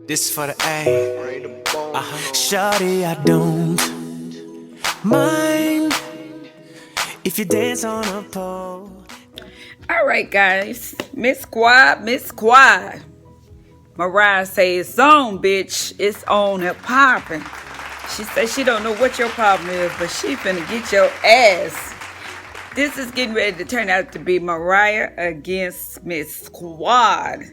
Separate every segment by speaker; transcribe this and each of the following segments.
Speaker 1: This for the A. Shawty, I don't mind if you dance on a pole.
Speaker 2: All right, guys. Miss Quad. Mariah say it's on, bitch. It's on and popping. She said she don't know what your problem is, but she finna get your ass. This is getting ready to turn out to be Mariah against Miss Quad.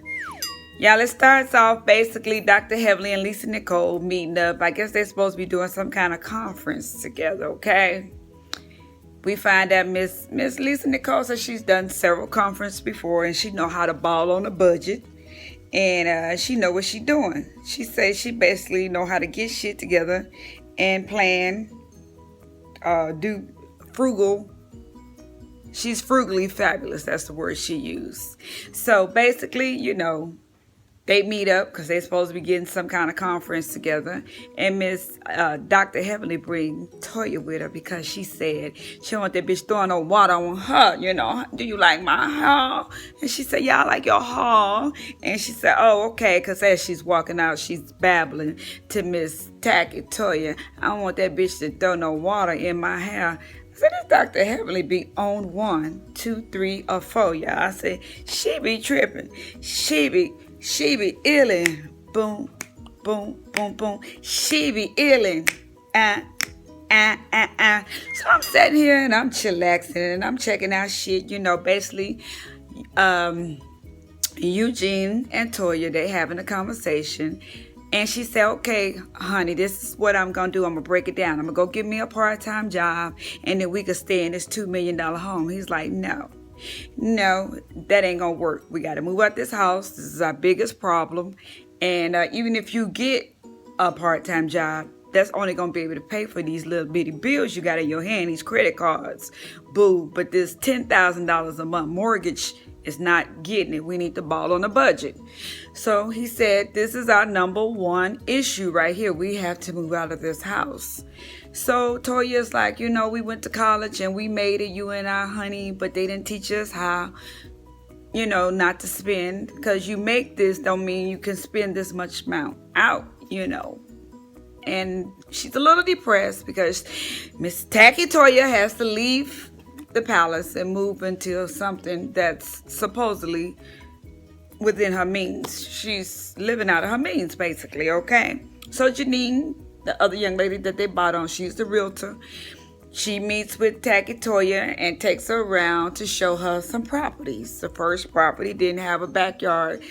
Speaker 2: Y'all, it starts off basically Dr. Heavenly and Lisa Nicole meeting up. I guess they're supposed to be doing some kind of conference together, okay? We find out Miss Lisa Nicole says she's done several conferences before and she know how to ball on a budget. And she know what she doing. She says she basically know how to get shit together and plan, do frugal. She's frugally fabulous. That's the word she used. So basically, they meet up because they're supposed to be getting some kind of conference together. And Miss Dr. Heavenly bring Toya with her because she said she don't want that bitch throwing no water on her, Do you like my hair? And she said, yeah, I like your hair. And she said, oh, okay. Because as she's walking out, she's babbling to Miss Tacky Toya. I don't want that bitch to throw no water in my hair. I said, this Dr. Heavenly be on 1, 2, 3, or 4, y'all. I said, she be tripping. She be illin'. Boom, boom, boom, boom. She be illin'. So I'm sitting here and I'm chillaxing and I'm checking out shit. Basically, Eugene and Toya, they having a conversation. And she said, okay, honey, this is what I'm going to do. I'm going to break it down. I'm going to go get me a part-time job and then we could stay in this $2 million home. He's like, no, that ain't going to work. We got to move out this house. This is our biggest problem. And even if you get a part-time job, that's only going to be able to pay for these little bitty bills you got in your hand, these credit cards. Boo. But this $10,000 a month mortgage is not getting it. We need to ball on the budget. So he said, this is our number one issue right here. We have to move out of this house. So Toya's like, we went to college and we made it, you and I, honey, but they didn't teach us how, not to spend. Because you make this don't mean you can spend this much amount out, And she's a little depressed because Miss Tacky Toya has to leave the palace and move into something that's supposedly within her means. She's living out of her means, basically, okay? So Janine, the other young lady that they bought on, she's the realtor. She meets with Tacky Toya and takes her around to show her some properties. The first property didn't have a backyard.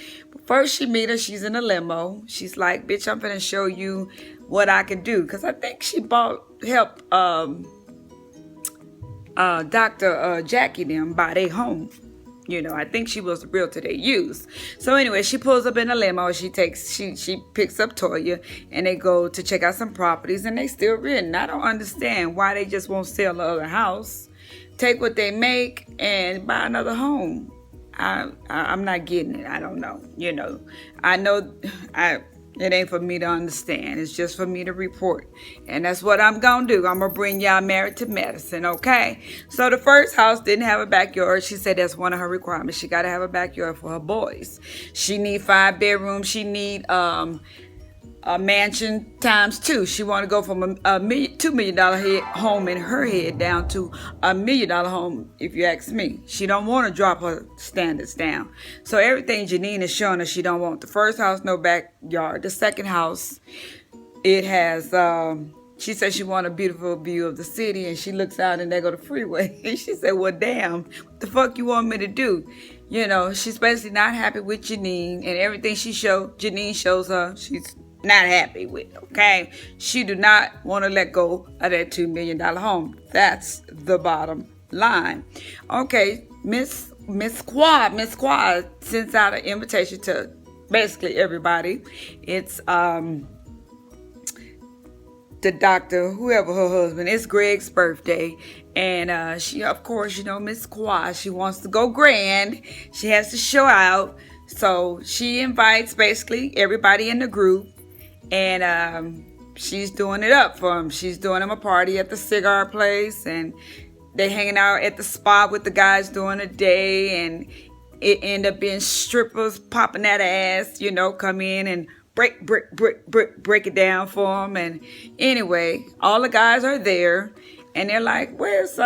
Speaker 2: First she meet her, she's in a limo. She's like, bitch, I'm gonna show you what I can do. Because I think she helped Dr. Jackie them buy their home. I think she was the realtor they used. So anyway, she pulls up in a limo. She picks up Toya and they go to check out some properties and they still renting. I don't understand why they just won't sell the other house, take what they make and buy another home. I'm not getting it. I don't know. It ain't for me to understand. It's just for me to report. And that's what I'm going to do. I'm going to bring y'all Married to Medicine, okay? So the first house didn't have a backyard. She said that's one of her requirements. She got to have a backyard for her boys. She need 5 bedrooms. She need a mansion times 2. She want to go from a $2 million home in her head down to $1 million home, if you ask me. She don't want to drop her standards down. So everything Janine is showing her she don't want. The first house, no backyard. The second house, it has, she said she want a beautiful view of the city and she looks out and there go the freeway. And she said, well, damn, what the fuck you want me to do? She's basically not happy with Janine and everything Janine shows her, she's not happy with, okay? She do not want to let go of that $2 million home. That's the bottom line. Okay, Miss Quad sends out an invitation to basically everybody. It's the doctor, whoever her husband, it's Greg's birthday. And she, of course, Miss Quad, she wants to go grand. She has to show out. So she invites basically everybody in the group. And she's doing it up for him. She's doing him a party at the cigar place. And they hanging out at the spot with the guys during the day. And it ended up being strippers popping that ass, come in and break it down for them. And anyway, all the guys are there, and they're like, "Where's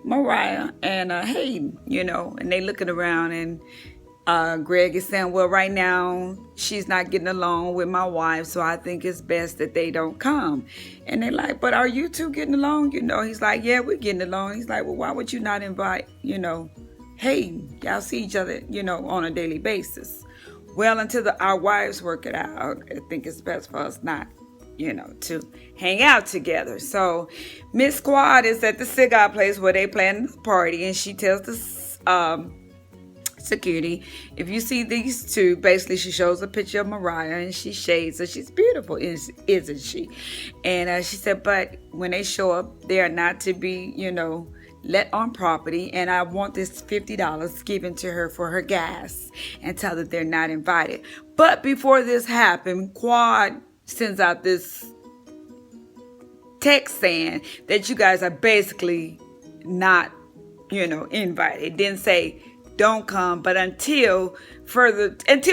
Speaker 2: Mariah and Hayden?" And they looking around, and Greg is saying, "Well, right now she's not getting along with my wife, so I think it's best that they don't come." And they're like, "But are you two getting along?" He's like, "Yeah, we're getting along." He's like, "Well, why would you not invite, Hayden? Y'all see each other, on a daily basis." Well, until our wives work it out, I think it's best for us not, to hang out together. So Miss Squad is at the cigar place where they planning the party, and she tells the security, "If you see these two," basically she shows a picture of Mariah, and she shades her. She's beautiful, isn't she? And she said, "But when they show up, they are not to be, let on property, and I want this $50 given to her for her gas, and tell that they're not invited." But before this happened, Quad sends out this text saying that you guys are basically not, invited. It didn't say don't come, but until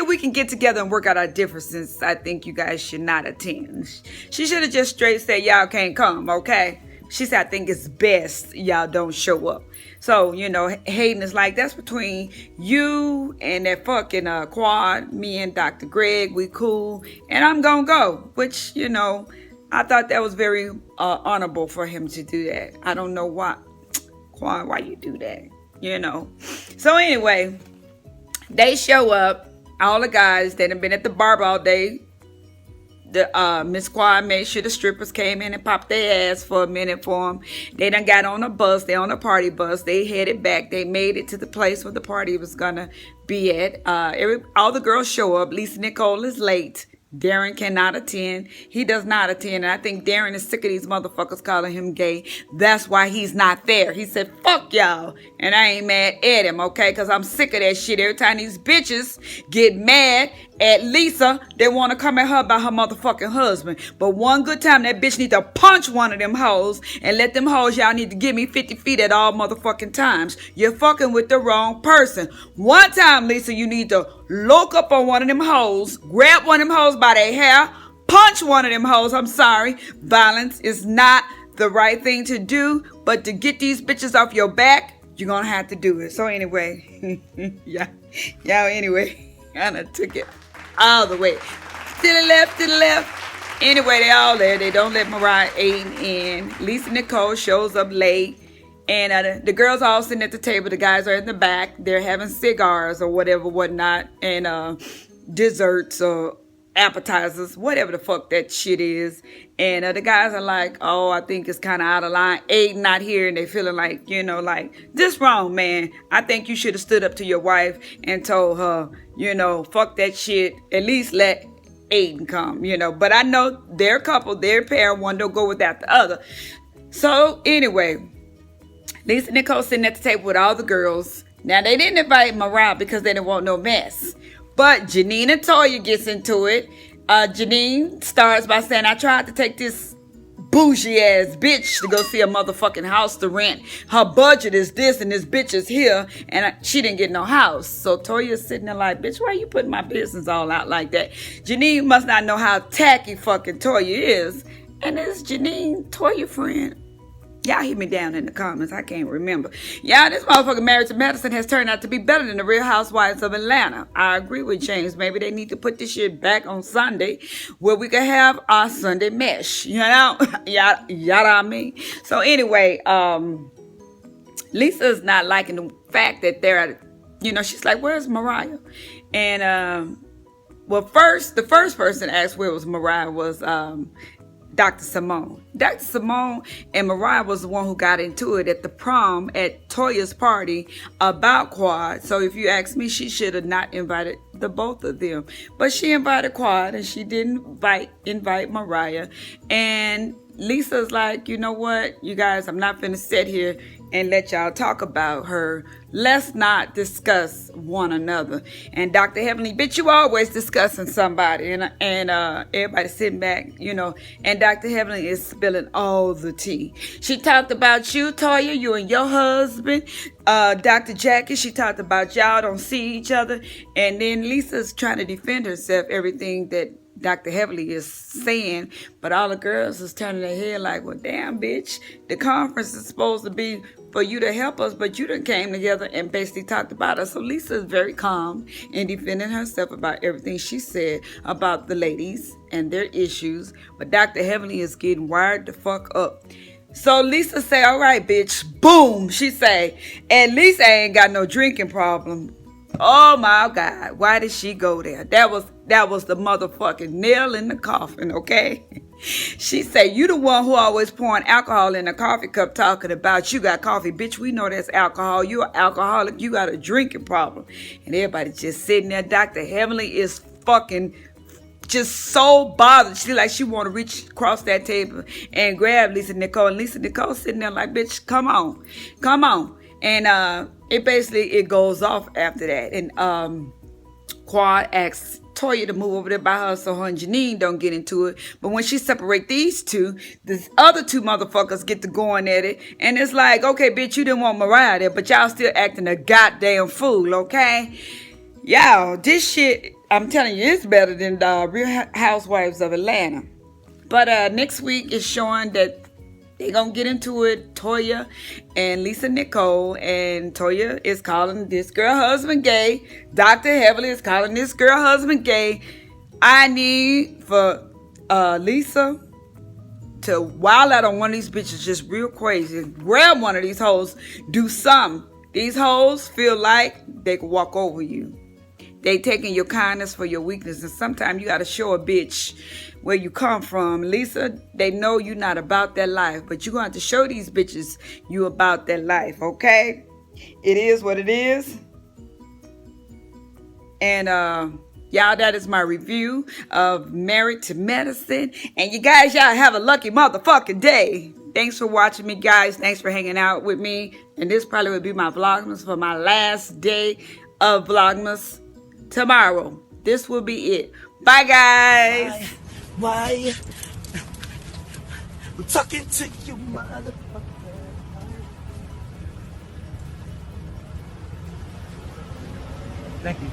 Speaker 2: we can get together and work out our differences, I think you guys should not attend. She should have just straight said, "Y'all can't come," okay? She said, "I think it's best y'all don't show up." So, Hayden is like, "That's between you and that fucking Quad. Me and Dr. Greg, we cool, and I'm gonna go." Which, I thought that was very honorable for him to do that. I don't know why, Quad, why you do that, So anyway, they show up. All the guys that have been at the bar all day. The Miss Quad made sure the strippers came in and popped their ass for a minute for them. They done got on a bus. They on a party bus. They headed back. They made it to the place where the party was gonna be at. All the girls show up. Lisa Nicole is late. Darren cannot attend. He does not attend. And I think Darren is sick of these motherfuckers calling him gay. That's why he's not there. He said, "Fuck y'all." And I ain't mad at him, okay? Because I'm sick of that shit. Every time these bitches get mad at Lisa, they want to come at her about her motherfucking husband. But one good time, that bitch need to punch one of them hoes and let them hoes, y'all need to give me 50 feet at all motherfucking times. You're fucking with the wrong person. One time, Lisa, you need to look up on one of them hoes, grab one of them hoes by their hair, punch one of them hoes. I'm sorry. Violence is not the right thing to do, but to get these bitches off your back, you're gonna have to do it. So anyway, y'all anyway, I done took it all the way to the left. Anyway, they all there. They don't let Mariah Aiden in. Lisa Nicole shows up late. And the girls all sitting at the table. The guys are in the back. They're having cigars or whatnot. And desserts or appetizers, whatever the fuck that shit is. And the guys are like, "Oh, I think it's kind of out of line. Aiden not here." And they feeling like, this wrong, man. I think you should have stood up to your wife and told her, fuck that shit. At least let Aiden come, But I know they're a couple, they're a pair. One don't go without the other. So anyway, Lisa Nicole sitting at the table with all the girls. Now, they didn't invite Mariah because they didn't want no mess. But Janine and Toya gets into it. Janine starts by saying, "I tried to take this bougie ass bitch to go see a motherfucking house to rent. Her budget is this and this bitch is here, and she didn't get no house." So Toya's sitting there like, "Bitch, why you putting my business all out like that?" Janine must not know how tacky fucking Toya is. And is Janine Toya friend? Y'all hit me down in the comments. I can't remember. Y'all, this motherfucker Married2medicine has turned out to be better than the Real Housewives of Atlanta. I agree with James. Maybe they need to put this shit back on Sunday where we can have our Sunday mesh. Y'all I mean? So anyway, Lisa's not liking the fact that they're at, she's like, "Where's Mariah?" And, the first person asked where was Mariah was, Dr. Simone. Dr. Simone and Mariah was the one who got into it at the prom at Toya's party about Quad. So if you ask me, she should have not invited the both of them. But she invited Quad and she didn't invite Mariah. And Lisa's like, "You know what, you guys, I'm not finna sit here and let y'all talk about her. Let's not discuss one another." And Dr. Heavenly, "Bitch, you always discussing somebody." And everybody sitting back, and Dr. Heavenly is spilling all the tea. She talked about you, Toya, you and your husband. Dr. Jackie, she talked about y'all don't see each other. And then Lisa's trying to defend herself, everything that Dr. Heavenly is saying, but all the girls is turning their head like, well, damn, bitch, the conference is supposed to be for you to help us, but you done came together and basically talked about us. So Lisa is very calm and defending herself about everything she said about the ladies and their issues, but Dr. Heavenly is getting wired the fuck up. So Lisa say, all right, bitch, boom, she say, at least I ain't got no drinking problem. Oh my God, why did she go there? That was the motherfucking nail in the coffin, okay? She said, you the one who always pouring alcohol in a coffee cup talking about you got coffee. Bitch, we know that's alcohol. You're an alcoholic. You got a drinking problem. And everybody just sitting there. Dr. Heavenly is fucking just so bothered. She want to reach across that table and grab Lisa Nicole. And Lisa Nicole sitting there like, bitch, come on. And it goes off after that. And Quad asks Toya to move over there by her so her and Janine don't get into it. But when she separate these two, the other two motherfuckers get to going at it. And it's like, okay, bitch, you didn't want Mariah there, but y'all still acting a goddamn fool, okay? Y'all, this shit, I'm telling you, it's better than the Real Housewives of Atlanta. But next week is showing that they're going to get into it, Toya and Lisa Nicole. And Toya is calling this girl husband gay. Dr. Heavenly is calling this girl husband gay. I need for Lisa to wild out on one of these bitches just real crazy. Grab one of these hoes. Do something. These hoes feel like they can walk over you. They taking your kindness for your weakness. And sometimes you got to show a bitch where you come from. Lisa, they know you're not about that life. But you're going to have to show these bitches you about that life, okay? It is what it is. And, y'all, that is my review of Married to Medicine. And you guys, y'all have a lucky motherfucking day. Thanks for watching me, guys. Thanks for hanging out with me. And this probably will be my Vlogmas for my last day of Vlogmas. Tomorrow, this will be it. Bye, guys.
Speaker 1: Why? I'm talking to you, motherfucker. Thank you.